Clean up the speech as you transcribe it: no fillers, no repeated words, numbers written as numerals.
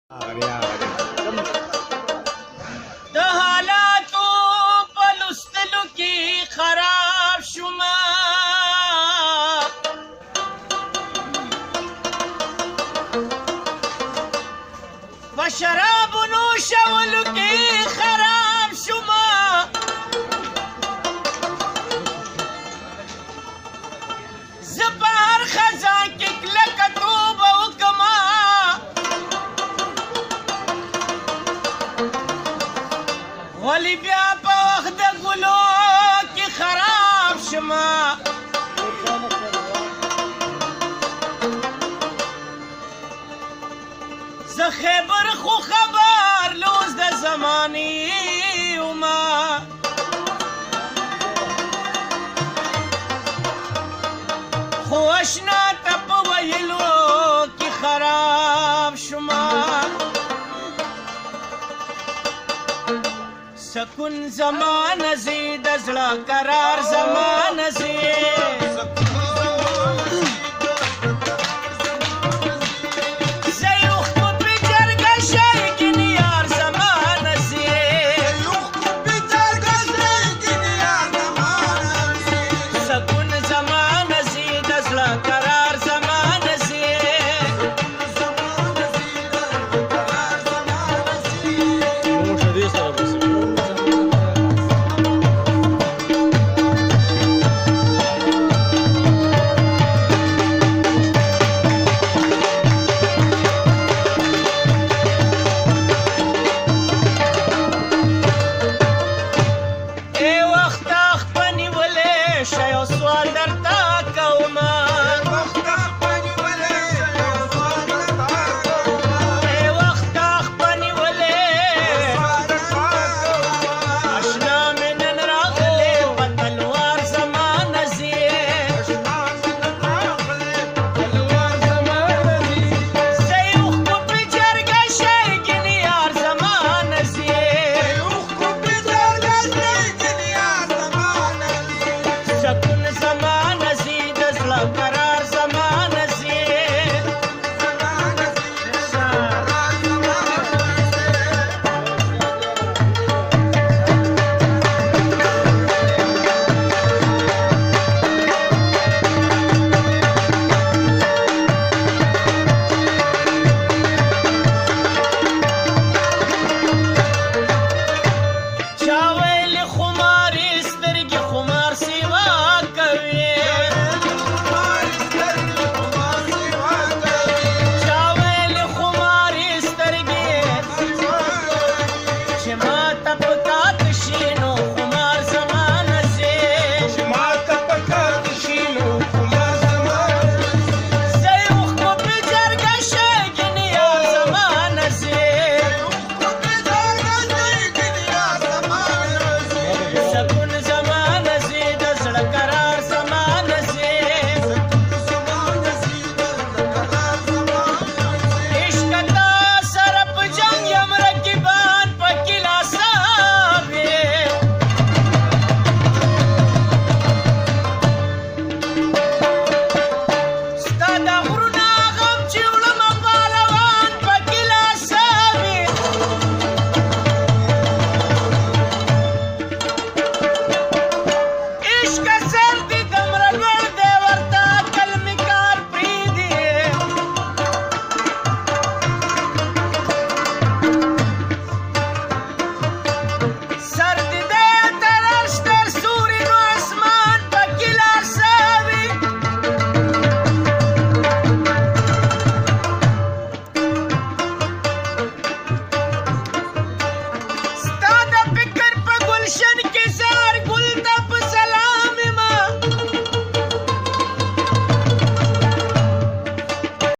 د حالاتو په لوستلو کې خراب شومه په شرابو نوشولو کې خراب شومه زه په هر خزان کې کلکه توبه وکمه ولی بیا په وخت د ګلو کې خراب شمه زه خیبر خو خبر لوز د زمانې ومه خو اشنا ته په ویلو کې خراب شمه سکون زمان زی د زړه قرار زمان زی